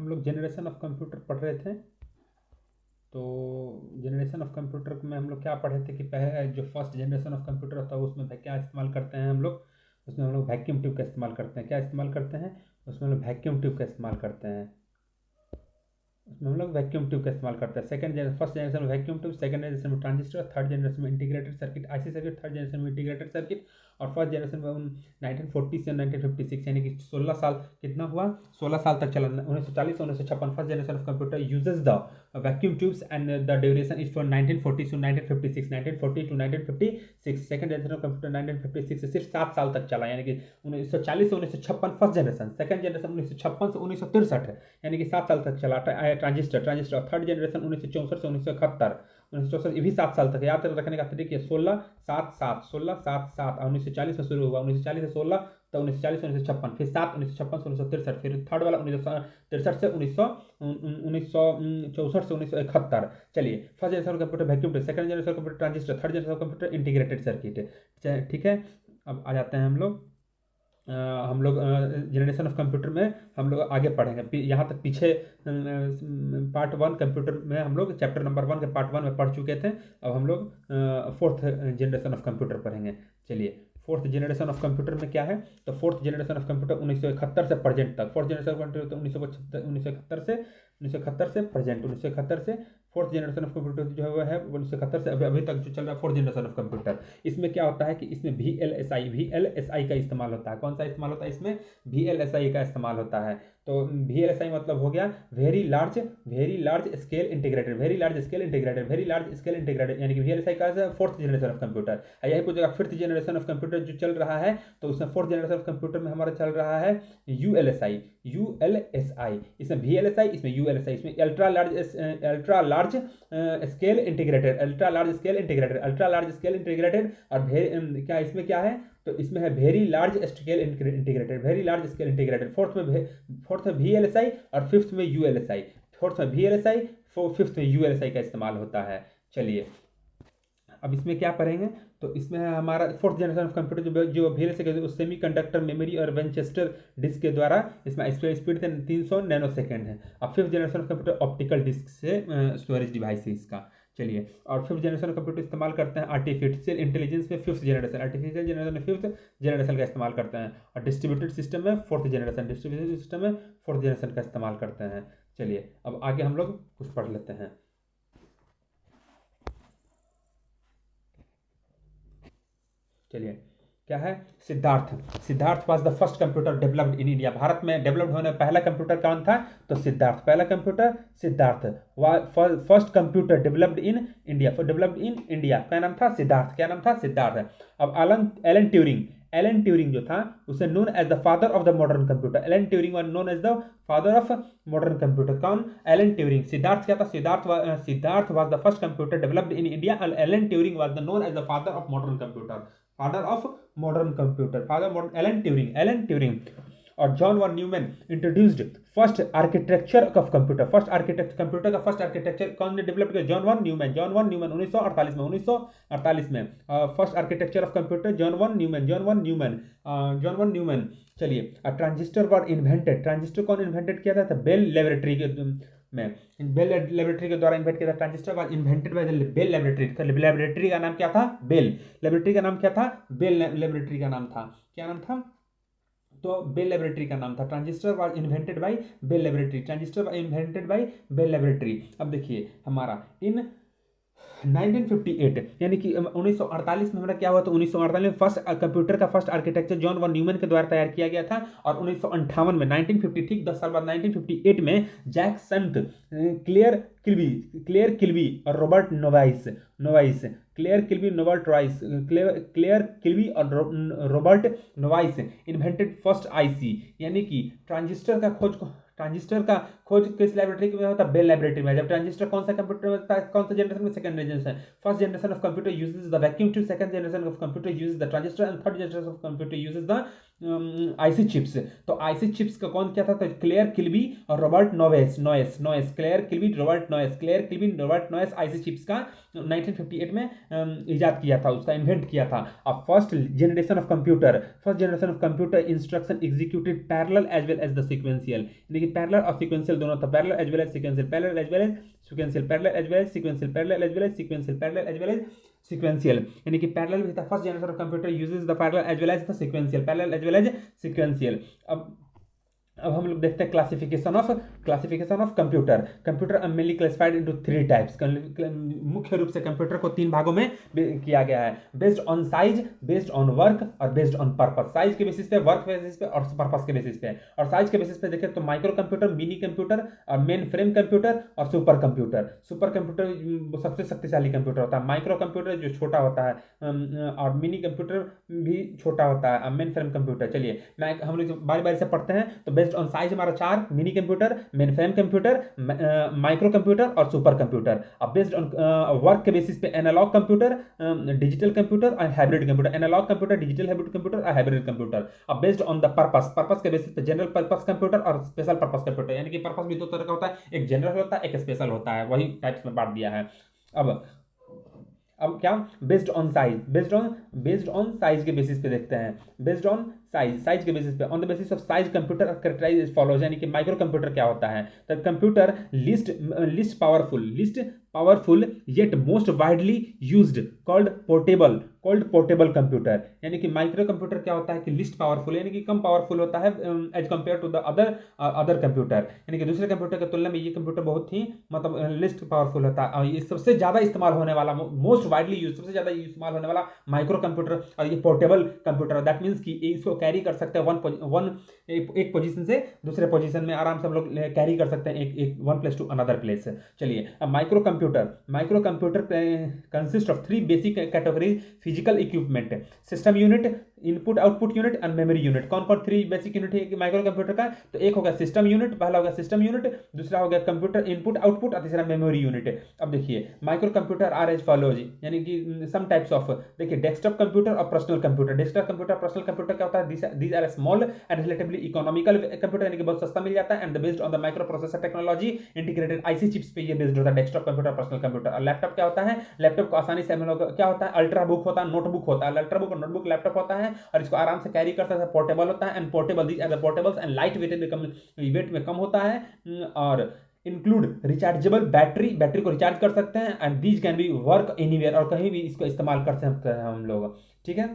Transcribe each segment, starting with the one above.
हम लोग generation of computer पढ़ रहे थे। तो जनरेशन ऑफ कंप्यूटर में हम लोग क्या पढ़े थे कि पहले जो फर्स्ट जनरेशन ऑफ कंप्यूटर होता है उसमें क्या इस्तेमाल करते हैं हम लोग, उसमें हम लोग वैक्यूम ट्यूब का इस्तेमाल करते हैं। क्या इस्तेमाल करते हैं उसमें हम लोग वैक्यूम ट्यूब का इस्तेमाल करते हैं। उसमें हम लोग वैक्यूम ट्यूब का इस्तेमाल करते हैं। फर्स्ट जनरेशन में वैक्यूम ट्यूब, सेकंड जनरेशन में ट्रांजिस्टर, थर्ड जनरेशन में integrated circuit IC circuit, third generation में इंटीग्रेटेड सर्किट, और फर्स्ट जनरेशन में 1940 से 1956 यानी कि 16 साल कितना हुआ, 16 साल तक चला। 1940 से 1956 first generation of computer uses the vacuum tubes and the duration is from 1940 to 1956, 1940 to 1956। Second generation of computer 1956 से सिर्फ 7 साल तक चला, यानी कि 1940 से 1956 फर्स्ट जनरेशन, सेकंड जनरेशन 1956 से 1963 यानी कि 7 साल तक चला। ट्रांजिस्टर थर्ड जनरेशन 1964 से 1971, 1964 ये भी 7 साल तक। याद रखने का तरीका 16 7 7 16 7 7, 1940 में शुरू हुआ, 1940 से 16 तो 1940 से 1956, फिर 7 1956 से 1963, फिर थर्ड वाला 1963 से 1964 से 1971। चलिए, first generation computer vacuum tube, second generation computer transistor, third generation computer integrated circuit. ठीक है, अब आ जाते हैं हम लोग जनरेशन ऑफ कंप्यूटर में हम लोग आगे पढ़ेंगे। यहाँ तक पीछे पार्ट 1 कंप्यूटर में हम लोग चैप्टर नंबर 1 के पार्ट 1 में पढ़ चुके थे। अब हम लोग फोर्थ जनरेशन ऑफ कंप्यूटर पढ़ेंगे। चलिए, फोर्थ जनरेशन ऑफ कंप्यूटर में क्या है, तो फोर्थ जनरेशन ऑफ कंप्यूटर 1971 से प्रेजेंट तक। फोर्थ जनरेशन ऑफ कंप्यूटर 1971 से प्रेजेंट, 1971 से फोर्थ जनरेशन ऑफ कंप्यूटर जो है 1971 से अभी तक जो चल रहा है फोर्थ जनरेशन ऑफ कंप्यूटर। इसमें क्या होता है कि इसमें VLSI का इस्तेमाल होता है। कौन सा इस्तेमाल होता है इसमें? VLSI का इस्तेमाल होता है। तो VLSI मतलब हो गया वेरी लार्ज स्केल इंटीग्रेटेड, यानी कि VLSI का फोर्थ जनरेशन ऑफ कंप्यूटर। यही पूछेगा फिफ्थ जनरेशन ऑफ कंप्यूटर जो चल रहा है, तो उसमें फोर्थ जनरेशन ऑफ कंप्यूटर में हमारा चल रहा है ULSI। इसमें VLSI, इसमें ULSI, इसमें अल्ट्रा लार्ज स्केल इंटीग्रेटेड। और क्या इसमें क्या है, तो इसमें है very large scale integrated. Fourth में VLSI और फिफ्थ में ULSI। फोर्थ में VLSI, फिफ्थ में ULSI का इस्तेमाल होता है। चलिए, अब इसमें क्या पढ़ेंगे, तो इसमें है हमारा फोर्थ जनरेशन ऑफ कंप्यूटर जो VLSI सेमी कंडक्टर मेमोरी और विंचेस्टर डिस्क के द्वारा इसमें स्पीड 300 नैनोसेकेंड है। अब fifth generation of computer optical disk से स्टोरेज डिवाइस है इसका। चलिए, और फिफ्थ जनरेशन कंप्यूटर इस्तेमाल करते हैं आर्टिफिशियल इंटेलिजेंस में फिफ्थ जनरेशन, आर्टिफिशियल जनरेशन में फिफ्थ जनरेशन का इस्तेमाल करते हैं, और डिस्ट्रीब्यूटेड सिस्टम में फोर्थ जनरेशन का इस्तेमाल करते हैं। चलिए, अब आगे हम लोग कुछ पढ़ लेते हैं। चलिए, क्या है, Siddharth was the first computer developed in India. Bharat में डेवलप्ड होने पहला कंप्यूटर कौन था, तो सिद्धार्थ। पहला computer Siddharth, first computer developed in India, क्या नाम था, सिद्धार्थ। क्या नाम था, सिद्धार्थ। अब एलन ट्यूरिंग जो था उसे known as the father of the modern computer. Alan Turing was known as the father of modern computer. कौन, एलन ट्यूरिंग। सिद्धार्थ क्या था, Siddharth was the first computer developed in India and Alan Turing was the known as the father of modern computer. Alan Turing. और John von Neumann introduced first architecture of computer. Computer का first architecture कौन ने develop किया, John von Newman 1948 में first architecture of computer John von Neumann. चलिए, transistor were invented. Transistor कौन invented किया था, बेल लेबोरेटरी के द्वारा इन्वेंट किया था। Transistor was invented by the Bell laboratory. Laboratory का नाम क्या था, बेल। लेबोरेटरी का नाम क्या था, बेल लेबोरेटरी का नाम था। क्या नाम था, तो बेल लेबोरेटरी का नाम था। Transistor was invented by Bell laboratory. अब देखिए हमारा इन 1958 यानी कि 1948 में हमारा क्या हुआ, तो 1948 में कंप्यूटर का first architecture John von Neumann के द्वारा तैयार किया गया था। और 1958 में 1950 ठीक 10 साल बाद 1958 में जैक संट, क्लेयर किल्बी और Robert novice invented first IC, यानी कि ट्रांजिस्टर का खोज किस लेबोरेटरी में होता है, बेल लेबोरेटरी में। जब ट्रांजिस्टर कौन सा कंप्यूटर में होता है, कौन सा जनरेशन में, second generation. First generation of computer uses the vacuum tube, second generation of computer uses the transistor and third generation of computer uses the IC chips. तो आईसी चिप्स का कौन किया था? तो क्लेयर किल्बी और Robert Noyce Noyce Noyce Clair Kilby Robert Noyce Clair Kilby Robert Noyce IC chips का 1958 में इजाद किया था, उसका इन्वेंट किया था। अब first generation of computer instruction executed parallel as well as the sequential, यानी कि पैरेलल और सीक्वेंशियल दोनों था, parallel as well as sequential, parallel as well as sequential, parallel as well as sequential, parallel as well as sequential, parallel as well as sequential, यानी कि parallel भी था। First generation of computer uses the parallel as well as the sequential, parallel as well as sequential. अब हम लोग देखते हैं classification of computer mainly classified into 3 types. मुख्य रूप से कंप्यूटर को 3 भागों में किया गया है, based on size, based on work और बेस्ड ऑन पर्पस। साइज के बेसिस पे, वर्क के बेसिस पे और पर्पस के बेसिस पे। और साइज के बेसिस पे देखें तो माइक्रो कंप्यूटर, मिनी कंप्यूटर और मेन फ्रेम कंप्यूटर और सुपर कंप्यूटर सबसे शक्तिशाली कंप्यूटर होता है। माइक्रो कंप्यूटर जो छोटा होता है और मिनी कंप्यूटर भी छोटा होता है, मेन फ्रेम कंप्यूटर। चलिए हम लोग बारी बारी से पढ़ते हैं। तो बेस्ड ऑन साइज हमारा 4, mini computer, mainframe computer, micro computer और सुपर कंप्यूटर। अब बेस्ड ऑन वर्क के बेसिस पे एनालॉग कंप्यूटर, डिजिटल कंप्यूटर और hybrid computer, analogue computer, digital hybrid computer और हाइब्रिड कंप्यूटर। अब बेस्ड ऑन द पर्पस के basis पे general purpose computer और स्पेशल पर्पस कंप्यूटर, यानी कि पर्पस भी 2 तरह का होता है, एक जनरल होता है, एक स्पेशल होता है, वही टाइप्स में बांट दिया है। अब क्या बेस्ड ऑन साइज के बेसिस पे देखते हैं। बेस्ड ऑन साइज के बेसिस पे, on the basis of size computer characterise as follows, यानी कि माइक्रो कंप्यूटर क्या होता है? तो computer least powerful yet most widely used called portable computer, यानी कि माइक्रो कंप्यूटर क्या होता है कि लिस्ट पावरफुल, यानी कि कम पावरफुल होता है as compared to the other computer, यानी कि दूसरे कंप्यूटर की तुलना में ये कंप्यूटर बहुत ही मतलब लिस्ट पावरफुल होता है। और ये सबसे ज्यादा इस्तेमाल होने वाला, मोस्ट वाइडली यूज, सबसे ज्यादा इस्तेमाल होने वाला माइक्रो कंप्यूटर और ये पोर्टेबल कंप्यूटर। दैट मीन्स कि इसको कैरी कर सकते हैं एक पोजीशन से दूसरे पोजीशन में आराम से हम लोग कैरी कर सकते हैं, एक one place to another place. चलिए अब micro computer consist of 3 basic categories: physical equipment, system unit, input output unit and memory unit. कौन 3 बेसिक यूनिट है माइक्रो कंप्यूटर का? तो एक हो गया सिस्टम यूनिट, पहला हो गया सिस्टम यूनिट, दूसरा हो गया कंप्यूटर इनपुट आउटपुट और तीसरा मेमोरी यूनिट। अब देखिए micro computer are as follows, यानी कि सम टाइप्स ऑफ, देखिए डेस्कटॉप कंप्यूटर और personal computer. Desktop computer, personal computer क्या होता है? These are small and relatively economical computer, यानी कि बहुत सस्ता मिल जाता है, and based on the microprocessor technology integrated IC chips पे ये बेस्ड होता है डेस्कटॉप कंप्यूटर, पर्सनल कंप्यूटर। और लैपटॉप क्या होता है? लैपटॉप को आसानी से हम लोग क्या होता है? अल्ट्रा बुक होता है, नोटबुक होता है, अल्ट्रा बुक और नोटबुक लैपटॉप होता है और इसको आराम से कैरी कर सकते हैं, पोर्टेबल होता है, and portable these are the portables and light weight में कम होता है और इंक्लूड रिचार्जेबल बैटरी को रिचार्ज कर सकते हैं, and these can be work anywhere, और कहीं भी इसको इस्तेमाल कर सकते हैं हम लोग। ठीक है,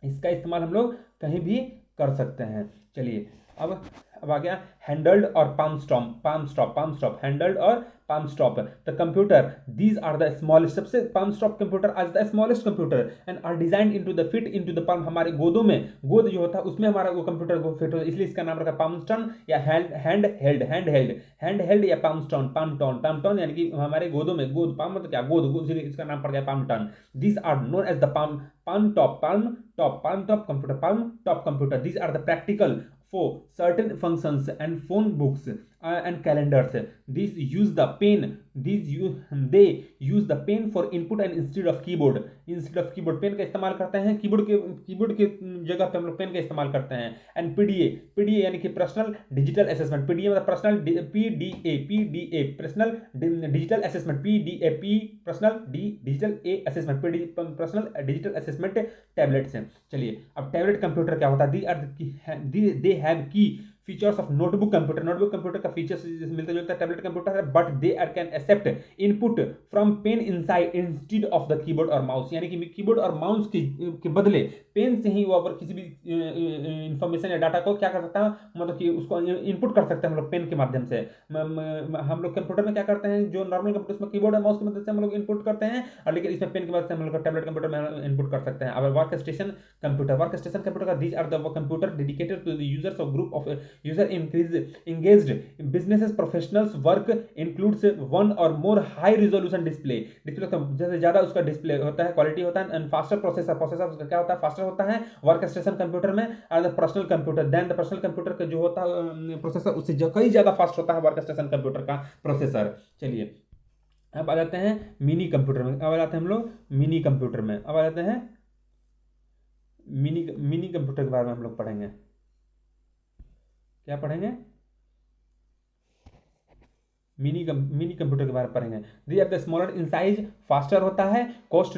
इसका इस्तेमाल हम लोग कहीं भी कर सकते हैं। चलिए अब आ गया हैंडल्ड और पाम स्टॉप, हैंडल्ड और palmtop. The computer these are the smallest, सबसे पाम स्टॉप कंप्यूटर आज the smallest computer and are designed into the fit into the palm, हमारे गोदों में, गोद जो होता है उसमें हमारा वो कंप्यूटर को फिट होता है, इसलिए इसका नाम रखा पामस्टॉन या हैंड हेल्ड या पामटॉन, यानी कि हमारे गोदों में, गोद पाम मतलब क्या? गोद, इसलिए इसका नाम पड़ गया palmtop. These are known as the palm top computer. These are the practical for certain functions and phone books and calendars. They use the pen for input and instead of keyboard pen का इस्तेमाल करते हैं, keyboard के जगह पे हम लोग pen का इस्तेमाल करते हैं। एंड पीडीए यानी कि पर्सनल डिजिटल असेसमेंट, पीडीए मतलब personal PDA personal digital assessment, personal digital assessment tablets हैं। चलिए अब टैबलेट कंप्यूटर क्या होता है? They have key features of notebook computer का फीचर्स मिलता जुलता टैबलेट कंप्यूटर है, but they are can accept input from pen inside instead of the keyboard और माउस, यानी कि कीबोर्ड और माउस के बदले पेन से ही वो अगर किसी भी इंफॉर्मेशन या डाटा को क्या कर सकता है, मतलब कि उसको इनपुट कर सकते हैं हम लोग पेन के माध्यम से। हम लोग कंप्यूटर में क्या करते हैं, जो नॉर्मल कंप्यूटर में कीबोर्ड और माउस की मदद से हम लोग इनपुट करते हैं, और लेकिन इसमें पेन की मदद से हम लोग टैबलेट कंप्यूटर में इनपुट कर सकते हैं। अब वर्क स्टेशन कंप्यूटर का these are the computer dedicated to the users of group of user engaged businesses professionals work includes one or more high resolution display जैसे ज्यादा उसका डिस्प्ले होता है, क्वालिटी होता है, एंड फास्टर प्रोसेसर उसका क्या होता है? फास्टर होता है वर्क स्टेशन कंप्यूटर में, और the personal computer then the personal computer का जो होता है प्रोसेसर उससे कई ज्यादा फास्ट होता है वर्क स्टेशन कंप्यूटर का प्रोसेसर। चलिए अब आ जाते हैं मिनी कंप्यूटर में, अब आ जाते हैं हम लोग मिनी कंप्यूटर में, अब आ जाते हैं मिनी कंप्यूटर के बारे में हम लोग पढ़ेंगे। क्या पढ़ेंगे? मिनी कंप्यूटर के बारे में पढ़ेंगे। They are the smaller in size, faster होता है, कॉस्ट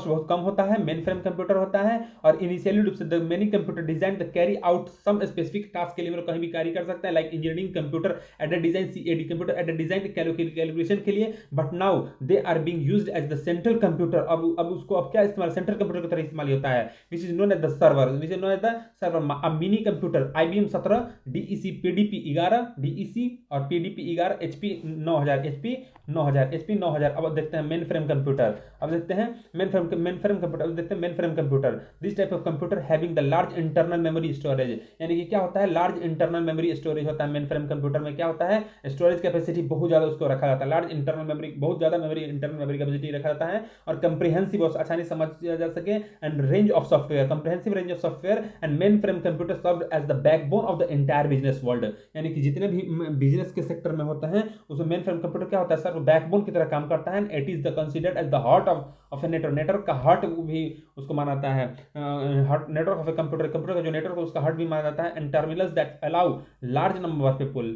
बहुत कम होता है, मेन फ्रेम कंप्यूटर होता है, और इनिशियली रूप से the many computer design the carry out some specific task के लिए कहीं भी कार्य कर सकता है, like engineering computer at the design, CAD computer at the design calculation के लिए, but now they are being used as the central computer. अब उसको अब क्या इस्तेमाल, सेंट्रल कंप्यूटर की तरह इस्तेमाल होता है, which is known as the server, which is known as the server. अब mini computer IBM 17, DEC PDP 11, DEC और PDP 11, HP 9000, HP 9000। अब देखते हैं मेन फ्रेम कंप्यूटर, अब देखते हैं मेन फ्रेम कंप्यूटर, अब देखते हैं main frame computer. This type of computer having the large internal memory storage, यानी कि क्या होता है, लार्ज इंटरनल मेमोरी स्टोरेज होता है। मेन फ्रेम कंप्यूटर में क्या होता है, स्टोरेज कैपेसिटी बहुत ज्यादा उसको रखा जाता है, लार्ज इंटरनल मेमोरी, बहुत ज्यादा इंटरनल मेमोरी कैपेसिटी रखा जाता है, और कंप्रिहेंसिव, आसानी समझ जा सके, and range of software, comprehensive range of software. And mainframe computer serve as the backbone of the entire business world, यानी कि जितने भी बिजनेस के सेक्टर में होते हैं उसमें मेन फ्रेम कंप्यूटर क्या होता है, सर बैकबोन की तरह काम करता है। It is the considered as the heart of a network, network का हार्ट भी उसको माना जाता है, heart network of a computer, computer का जो नेटवर्क है उसका हार्ट भी माना जाता है। And terminals that allow large number of people,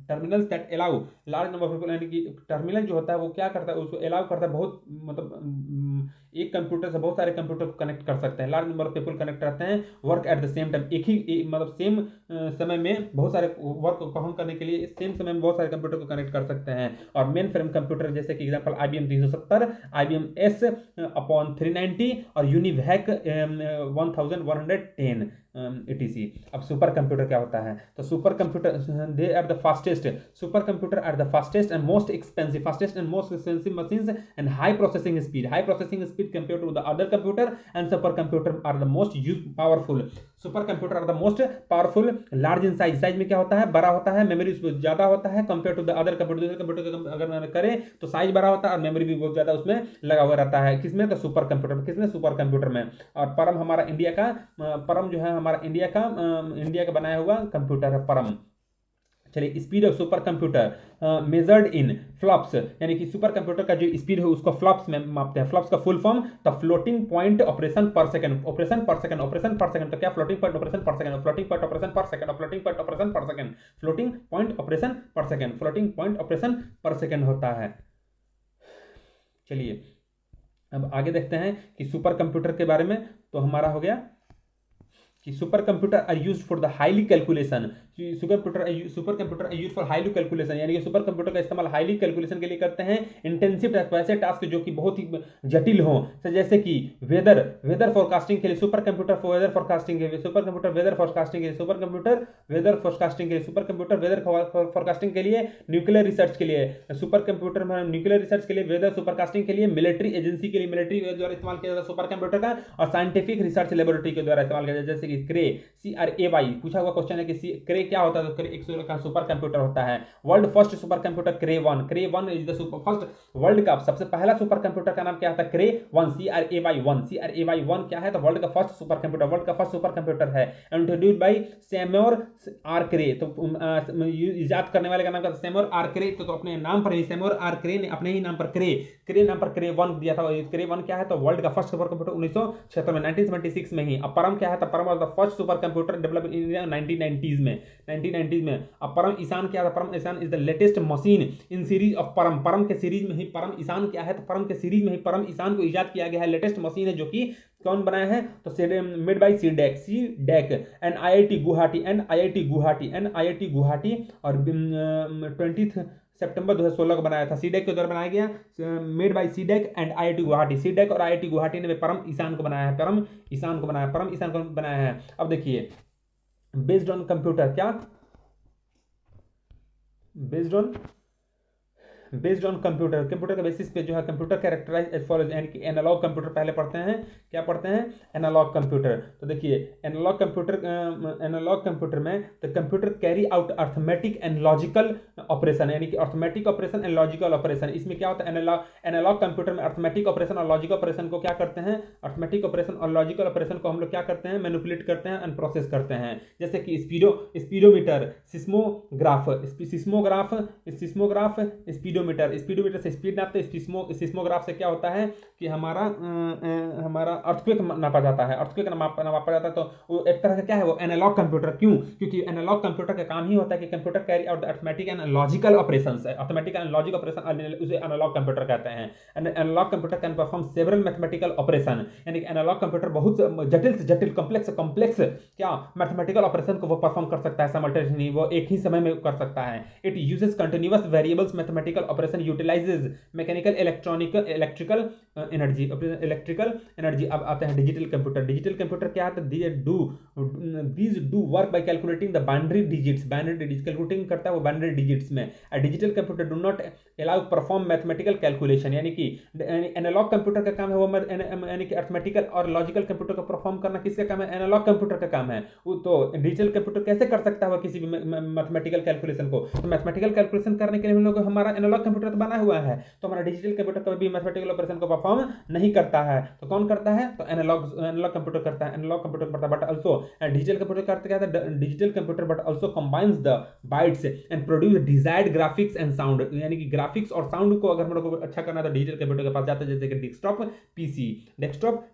terminals that allow large number of people, यानी कि टर्मिनल जो होता है वो क्या करता है, उसको अलाउ करता है, बहुत मतलब एक कंप्यूटर से बहुत सारे कंप्यूटर को कनेक्ट कर सकते हैं, large number of people connect करते हैं, work at the same time, एक ही मतलब सेम समय में बहुत सारे वर्क को परफॉर्म करने के लिए सेम समय में बहुत सारे कंप्यूटर को कनेक्ट कर सकते हैं। और मेन फ्रेम कंप्यूटर जैसे कि एग्जांपल IBM 370, IBM S/390 और यूनिवैक 1110 etc। अब सुपर कंप्यूटर क्या होता है, तो super computer they are the fastest, super computer are the fastest and most expensive machines and high processing speed compare to the other computer, and super computer are the most powerful, super computer are the most powerful, large in size में क्या होता है, बड़ा होता है, memory उसमें ज्यादा होता है compare to the other computer, computer अगर करें तो साइज बड़ा होता है और मेमोरी भी बहुत ज्यादा उसमें लगा हुआ रहता है, किसमें, तो सुपर कंप्यूटर, किसमें, सुपर कंप्यूटर में। और परम हमारा इंडिया का, परम जो है हमारा इंडिया का बनाया हुआ कंप्यूटर है परम। चलिए, speed of super computer measured in flops, यानी कि सुपर कंप्यूटर का जो स्पीड है उसको फ्लॉप्स में मापते हैं। फ्लॉप्स का full form the floating point operation पर सेकंड, ऑपरेशन पर सेकंड, तो क्या फ्लोटिंग पॉइंट ऑपरेशन पर सेकंड, फ्लोटिंग पॉइंट ऑपरेशन पर सेकंड, फ्लोटिंग पॉइंट ऑपरेशन पर सेकंड, फ्लोटिंग पॉइंट ऑपरेशन पर सेकंड, फ्लोटिंग पॉइंट ऑपरेशन पर सेकंड होता है। चलिए अब आगे देखते हैं कि सुपर कंप्यूटर के बारे में। तो हमारा हो गया कि super computer are used for the highly calculation, super computer are used for highly calculation, यानी कि सुपर कंप्यूटर का इस्तेमाल हाईली कैलकुलेशन के लिए करते हैं। इंटेंसिव टास्क, वैसे टास्क जो कि बहुत ही जटिल हो, जैसे कि वेदर फोरकास्टिंग के लिए सुपर कंप्यूटर, वेदर फोरकास्टिंग के लिए सुपर कंप्यूटर, वेदर फोरकास्टिंग के लिए सुपर कंप्यूटर, वेदर फोरकास्टिंग के लिए सुपर कंप्यूटर, वेदर फोरकास्टिंग के लिए, न्यूक्लियर रिसर्च के लिए सुपर कंप्यूटर में, न्यूक्लियर रिसर्च के लिए, वेदर सुपरकास्टिंग के लिए, मिलिट्री एजेंसी के लिए, मिलिट्री द्वारा इस्तेमाल किया जाता है सुपर कंप्यूटर का, और साइंटिफिक रिसर्च लेबोरेटरी के द्वारा इस्तेमाल किया जाता है, जैसे कि क्रे, CRAY पूछा हुआ क्वेश्चन है कि क्रे क्या होता है, तो क्रे एक सुपर कंप्यूटर होता है। World first super computer cray 1 is the first, world का सबसे पहला सुपर कंप्यूटर का नाम क्या था, क्रे 1, CRAY 1 क्या है, तो वर्ल्ड का फर्स्ट सुपर कंप्यूटर, वर्ल्ड का फर्स्ट सुपर कंप्यूटर है, इंट्रोड्यूस्ड बाय सैम्योर आर क्रे, तो इजाद करने वाले का नाम क्या था, सैम्योर आर क्रे, तो अपने नाम पर ही सैम्योर आर क्रे ने अपने ही नाम पर क्रे नाम पर क्रे 1 दिया था। क्रे 1 क्या है, तो वर्ल्ड का फर्स्ट सुपर कंप्यूटर 1976 में, 1976 में ही। अब परम क्या है, तो Param was the first super computer develop in India 1990s में। अब परम ईशान क्या था, Param Ishan is the latest machine in series of Param के सीरीज में ही परम ईशान क्या है, तो परम के सीरीज में ही परम ईशान को इजाद किया गया है, लेटेस्ट मशीन है जो कि कौन बनाया है, तो made by CDEC and IIT Guwahati और 20 सितंबर 2016 को बनाया था, CDEC के द्वारा बनाया गया, made by CDEC and IIT Guwahati, CDEC और IIT गुवाहाटी ने परम ईशान को बनाया है, परम ईशान को बनाया है। अब देखिए बेस्ड ऑन कंप्यूटर, क्या बेस्ड ऑन कंप्यूटर के बेसिस पे जो है कंप्यूटर कैरेक्टराइज एज फॉलोज, यानी कि एनालॉग कंप्यूटर पहले पढ़ते हैं, क्या पढ़ते हैं, एनालॉग कंप्यूटर। तो देखिए एनालॉग कंप्यूटर में the computer carry out arithmetic and logical operation, यानी कि arithmetic operation and logical operation. इसमें क्या होता है, एनालॉग कंप्यूटर में अर्थमेटिक ऑपरेशन और लॉजिकल ऑपरेशन को क्या करते हैं, अर्थमेटिक ऑपरेशन और लॉजिकल ऑपरेशन को हम लोग क्या करते हैं, मैनिपुलेट करते हैं एंड प्रोसेस करते हैं, जैसे कि स्पीडोमीटर, सिस्मोग्राफ, स्पीडोमीटर, स्पीडोमीटर से स्पीड नापते हैं। सिस्मोग्राफ से क्या होता है कि हमारा अर्थक्वेक नापा जाता है, अर्थक्वेक नापा जाता है। तो वो एक तरह का क्या है, वो एनालॉग कंप्यूटर। क्यों? क्योंकि एनालॉग कंप्यूटर का काम ही होता है कि computer carry out the arithmetic and logical operations है, अर्थमेटिक एंड लॉजिक ऑपरेशन, उसे एनालॉग कंप्यूटर कहते हैं। Analogue computer can perform several mathematical operation, यानी कि एनालॉग कंप्यूटर बहुत जटिल से जटिल, कॉम्प्लेक्स क्या मैथमेटिकल ऑपरेशन को वो परफॉर्म कर सकता है साइमल्टेनियसली, वो एक ही समय में कर सकता है। It uses continuous variables mathematical operation, utilises mechanical electrical energy. अब आते हैं डिजिटल कंप्यूटर। डिजिटल कंप्यूटर क्या है? These do work by calculating the binary digits, calculating करता है वो बाइनरी डिजिट्स में। Digital computer do not allow perform mathematical calculation, यानी कि एनालॉग कंप्यूटर का काम है वो, यानी कि अर्थमेटिकल और लॉजिकल कंप्यूटर को परफॉर्म करना किसका काम है? एनालॉग कंप्यूटर का काम है। तो डिजिटल कंप्यूटर कैसे कर सकता है किसी भी मैथमेटिकल कैलकुलेशन को? तो मैथमेटिकल कैलकुलेशन करने के लिए हम लोग हमारा एनालॉग कंप्यूटर तो बना हुआ है, तो हमारा डिजिटल कंप्यूटर कभी भी मैथमेटिकल ऑपरेशन को परफॉर्म नहीं करता है। तो कौन करता है? तो एनालॉग कंप्यूटर करता है, एनालॉग कंप्यूटर करता है। बट आल्सो डिजिटल कंप्यूटर करते क्या है? Digital computer but also combines the bytes and produce desired graphics and sound, यानी कि ग्राफिक्स और साउंड को अगर हम लोग को अच्छा करना है तो डिजिटल कंप्यूटर के पास जाते हैं, जैसे कि डेस्कटॉप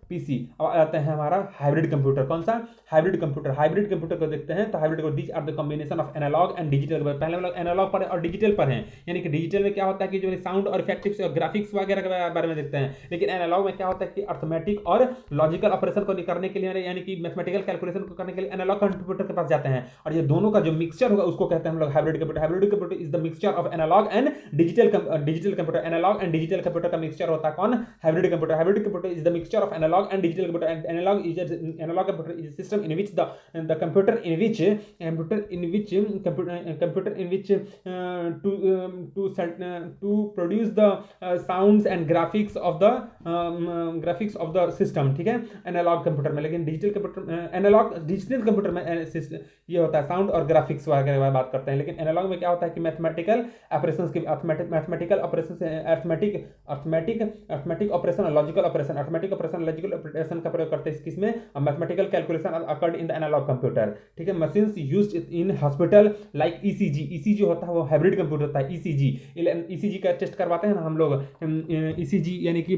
पीसी। अब आते हैं हमारा हाइब्रिड कंप्यूटर। कौन सा? हाइब्रिड कंप्यूटर को देखते हैं। तो हाइब्रिड को these are the combination of analogue and digital. पहले हम लोग एनालॉग पर और डिजिटल पर हैं, यानी कि डिजिटल में क्या होता है कि जो साउंड और इफेक्टिव्स और ग्राफिक्स वगैरह के बारे में देखते हैं, लेकिन एनालॉग में क्या होता है कि अर्थमेटिक और लॉजिकल ऑपरेशन को करने के लिए, यानी कि मैथमेटिकल कैलकुलेशन को करने के लिए एनालॉग कंप्यूटर के पास जाते हैं। और ये दोनों का जो मिक्सचर होगा उसको कहते हैं हम लोग hybrid computer. Hybrid computer is the mixture of analogue and digital computer. Analogue and digital computer का मिक्सचर होता है कौन? Hybrid computer. Hybrid computer is the mixture of analogue and digital computer. Analogue computer is a system in which the computer in which to produce the sounds and graphics of the system, ठीक है, analogue computer में। लेकिन digital computer में ये होता है sound और graphics वगैरह की बात करते हैं। लेकिन एनालॉग में क्या होता है कि मैथमेटिकल ऑपरेशंस की मैथमेटिकल ऑपरेशंस अर्थमेटिक ऑपरेशन और logical operation, arithmetic operation logical operation का प्रयोग करते हैं किसमें? Mathematical calculation occurred in the analogue computer, ठीक है। Machines used in hospital like ECG होता है वो हाइब्रिड कंप्यूटर होता है। ईसीजी का टेस्ट करवाते हैं ना हम लोग, ईसीजी यानी कि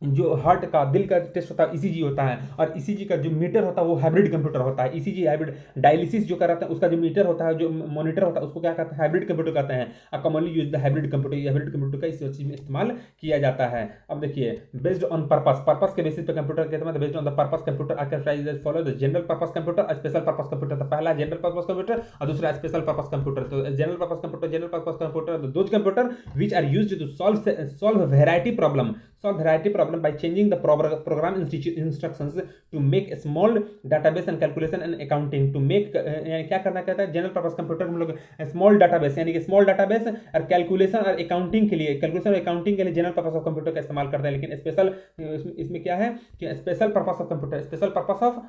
जो हार्ट का, दिल का टेस्ट होता है ईसीजी होता है, और ईसीजी का जो मीटर होता है वो हाइब्रिड कंप्यूटर होता है। ईसीजी हाइब्रिड डायलिसिस जो कराते हैं उसका जो मीटर होता है, जो मॉनिटर होता है, उसको क्या कहते हैं? हाइब्रिड कंप्यूटर कहते हैं। Commonly use the hybrid computer का इस चीज में इस्तेमाल किया जाता है। अब देखिए, बेस्ड ऑन पर्पस के बेसिस पे कंप्यूटर कहते हैं, based on the purpose computer architecture is follow the general purpose computer, special purpose computer. तो पहला जनरल पर्पस कंप्यूटर और दूसरा स्पेशल पर्पस कंप्यूटर। तो general purpose computer those computer which are used to solve variety problem by changing the program instructions to make a small database and calculation and accounting to make क्या करना कहता है? General purpose computer हम लोग small database, यानी कि small database और calculation और अकाउंटिंग के लिए जनरल पर्पस ऑफ कंप्यूटर का इस्तेमाल करते हैं। लेकिन स्पेशल इसमें क्या है कि special purpose of computer, special purpose of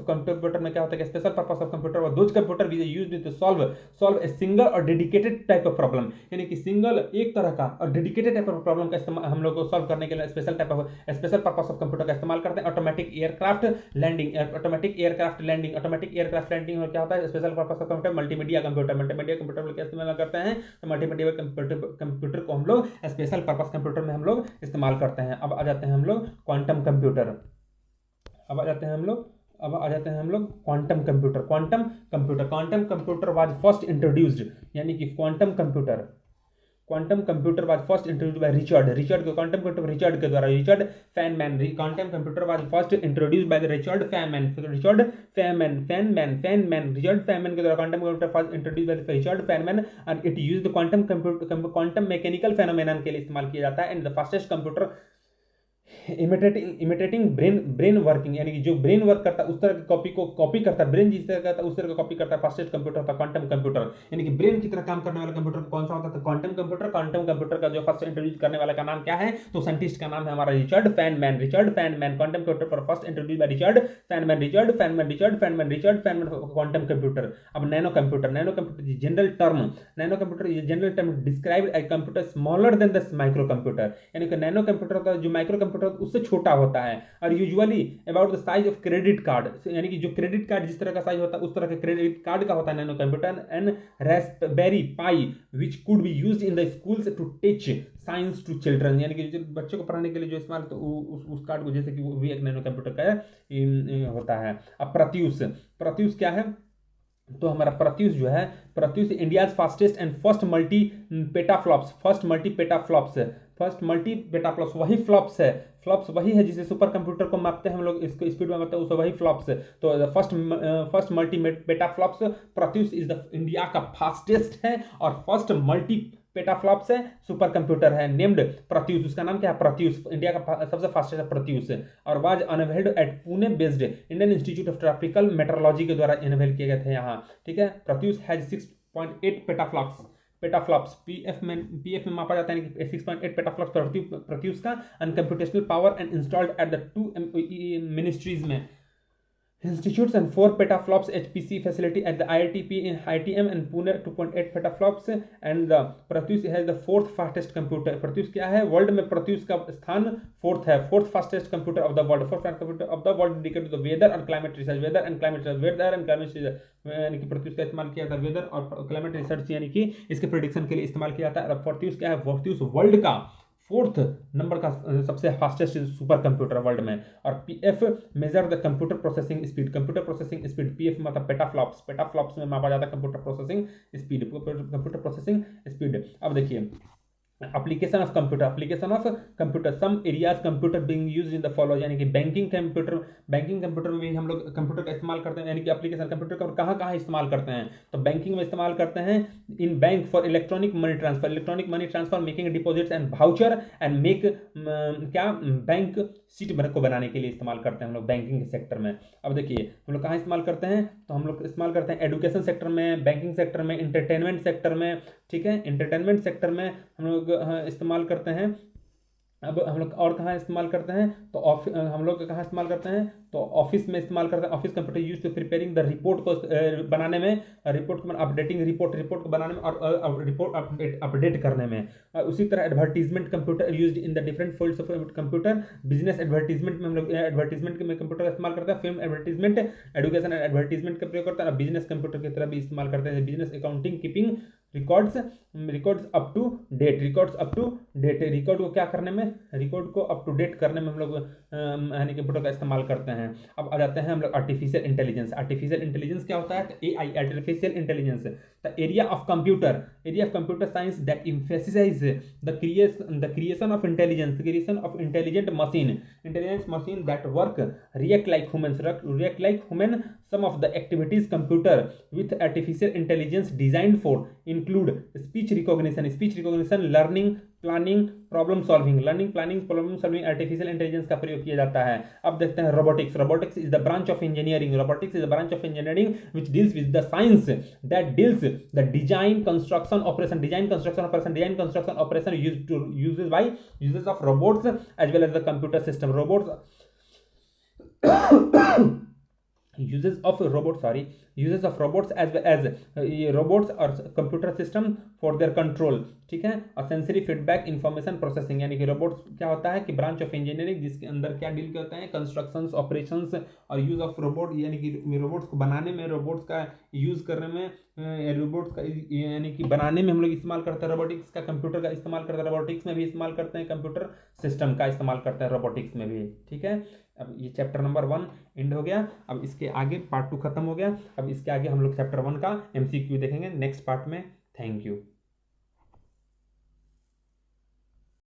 computer में क्या होता है? स्पेशल पर्पस ऑफ कंप्यूटर और those computer which used to solve a single और डेडिकेटेड टाइप ऑफ प्रॉब्लम, यानी कि सिंगल एक तरह का और डेडिकेटेड टाइप ऑफ प्रॉब्लम का इस्तेमाल हम लोग को सॉल्व करने के लिए स्पेशल पर्पस ऑफ कंप्यूटर का इस्तेमाल करते हैं। ऑटोमेटिक एयरक्राफ्ट लैंडिंग और क्या होता है? Special purpose of computer. Multimedia computer में क्या इस्तेमाल करते हैं? तो मल्टीमीडिया कंप्यूटर को हम लोग स्पेशल पर्पस कंप्यूटर में हम लोग इस्तेमाल करते हैं। अब आ जाते हैं हम लोग क्वांटम कंप्यूटर। अब आ जाते हैं हम लोग quantum computer was first introduced, यानी कि quantum computer was first introduced by Richard के द्वारा, Richard Feynman. Quantum computer was first introduced by Richard Feynman के द्वारा quantum computer first introduced by Richard Feynman and it used quantum mechanical phenomenon के लिए इस्तेमाल किया जाता है। And the fastest computer imitating brain working, यानी कि जो ब्रेन वर्क करता है उस तरह की कॉपी करता है, ब्रेन जिस तरह करता है उस तरह का कॉपी करता है। फर्स्टेस्ट कंप्यूटर होता है क्वांटम कंप्यूटर, यानी कि ब्रेन की तरह काम करने वाला कंप्यूटर कौन सा होता है? क्वांटम कंप्यूटर का जो फर्स्ट इंट्रोड्यूस करने वाला का नाम क्या है? तो साइंटिस्ट का नाम है हमारा रिचर्ड फैनमैन। क्वांटम कंप्यूटर पर first introduce by Richard Feynman quantum computer. अब nano computer general term describe a computer smaller than the micro computer, यानी कि नैनो कंप्यूटर का जो माइक्रो कंप्यूटर कंप्यूटर उससे छोटा होता है और usually about the size of credit card, यानी कि जो क्रेडिट कार्ड जिस तरह का साइज होता है उस तरह के क्रेडिट कार्ड का होता है nano computer. And Raspberry Pi which could be used in the schools to teach science to children, यानी कि जो बच्चों को पढ़ाने के लिए जो इस्तेमाल, तो उस कार्ड को जैसे कि वो भी एक नैनो कंप्यूटर का होता है। अब प्रत्यूष, प्रत्यूष क्या है? तो हमारा प्रत्यूष जो है, Pratyush India's fastest and first multi petaflops, first multi petaflops है, फर्स्ट मल्टी पेटाफ्लॉप्स वही फ्लॉप्स है, फ्लॉप्स वही है जिसे सुपर कंप्यूटर को मापते हैं हम लोग, इसको स्पीड में मापते हैं, उसे वही फ्लॉप्स है। तो first multi petaflops Pratyush is the India का फास्टेस्ट है और फर्स्ट मल्टी पेटाफ्लॉप्स है, सुपर कंप्यूटर है नेम्ड प्रत्यूष, उसका नाम क्या है? प्रत्यूष, इंडिया का सबसे फास्टेस्ट है प्रत्यूष है। और was unveiled at Pune based Indian Institute of Tropical Meteorology के द्वारा अनवेल किए गए थे यहाँ, ठीक है। प्रत्यूष हैज 6.8 पेटाफ्लॉप्स पीएफ में मापा जाता है कि 6.8 पेटाफ्लॉप्स प्रत्यूष का, and computational power and installed at the 2 ministries में institutes, and 4 petaflops HPC facility at the IITM and Pune 2.8 petaflops, and the Pratyush has the 4th fastest computer। Pratyush क्या है? World में प्रत्यूष का स्थान 4th है, 4th fastest computer of the world, 4th fastest computer of the world dedicated to the weather and climate research, weather and climate research, यानी कि प्रत्यूष का इस्तेमाल किया जाता है वेदर और क्लाइमेट रिसर्च, यानी कि इसके प्रेडिक्शन के लिए इस्तेमाल किया जाता है। और प्रत्यूष क्या है? प्रत्यूष वर्ल्ड का 4th नंबर का सबसे फास्टेस्ट सुपर कंप्यूटर वर्ल्ड में। और PF measure the computer processing speed, computer processing speed, PF मतलब पेटाफ्लॉप्स में मापा जाता है कंप्यूटर प्रोसेसिंग स्पीड। अब देखिए application of computer, some areas computer being used in the follow, यानी कि बैंकिंग कंप्यूटर में भी हम लोग कंप्यूटर का इस्तेमाल करते हैं, यानी कि एप्लीकेशन कंप्यूटर का कहाँ इस्तेमाल करते हैं? तो बैंकिंग में इस्तेमाल करते हैं, in bank for electronic money transfer, making deposits and voucher and make क्या बैंक सीट को बनाने के लिए इस्तेमाल करते हैं हम लोग बैंकिंग के सेक्टर में। अब देखिए हम लोग कहाँ इस्तेमाल करते हैं? तो हम लोग इस्तेमाल करते हैं एजुकेशन सेक्टर में, बैंकिंग सेक्टर में, इंटरटेनमेंट सेक्टर में, ठीक है। इंटरटेनमेंट सेक्टर में हम लोग इस्तेमाल करते हैं। अब हम लोग और कहाँ इस्तेमाल करते हैं? तो हम लोग कहाँ इस्तेमाल करते हैं? तो ऑफिस में इस्तेमाल करते हैं। Office computer use to preparing the report को बनाने में, रिपोर्ट को अपडेटिंग रिपोर्ट को बनाने में और रिपोर्ट अपडेट करने में। उसी तरह advertisement computer used in the different fields of computer, business advertisement में हम लोग एडवर्टीजमेंट में कंप्यूटर का इस्तेमाल करते हैं, फिल्म एडवर्टीजमेंट, एडुकेशन एडवर्टीजमेंट का प्रयोग करते हैं, बिजनेस कंप्यूटर की तरह भी इस्तेमाल करते हैं, business accounting, keeping records up to date, record को क्या करने में? रिकॉर्ड को अप टू डेट करने में हम लोग यानी कंप्यूटर का इस्तेमाल करते हैं। अब आ जाते हैं हम लोग आर्टिफिशियल इंटेलिजेंस क्या होता है? AI, artificial intelligence, the area of computer science that emphasise the creation of intelligent machine that work react like human. Some of the activities computer with artificial intelligence designed for include speech recognition, learning, planning, problem solving, artificial intelligence का प्रयोग किया जाता है। अब देखते हैं robotics is the branch of engineering, which deals with the science that deals the design construction operation uses of robots as well as the computer system, uses of robots as well as robots और computer system for their control, ठीक है। और sensory feedback information processing, यानी कि robots क्या होता है कि ब्रांच ऑफ इंजीनियरिंग जिसके अंदर क्या डील करते हैं? कंस्ट्रक्शंस, ऑपरेशंस और यूज ऑफ रोबोट, यानी कि रोबोट्स को बनाने में, रोबोट्स का यूज करने में, रोबोट्स का यानी कि बनाने में हम लोग इस्तेमाल करते हैं रोबोटिक्स का, कंप्यूटर का इस्तेमाल करते हैं, रोबोटिक्स में भी इस्तेमाल करते हैं, कंप्यूटर सिस्टम का इस्तेमाल करते हैं रोबोटिक्स में भी, ठीक है। अब ये चैप्टर नंबर 1 एंड हो गया। अब इसके आगे पार्ट 2 खत्म हो गया। अब इसके आगे हम लोग चैप्टर 1 का MCQ देखेंगे नेक्स्ट पार्ट में। Thank you.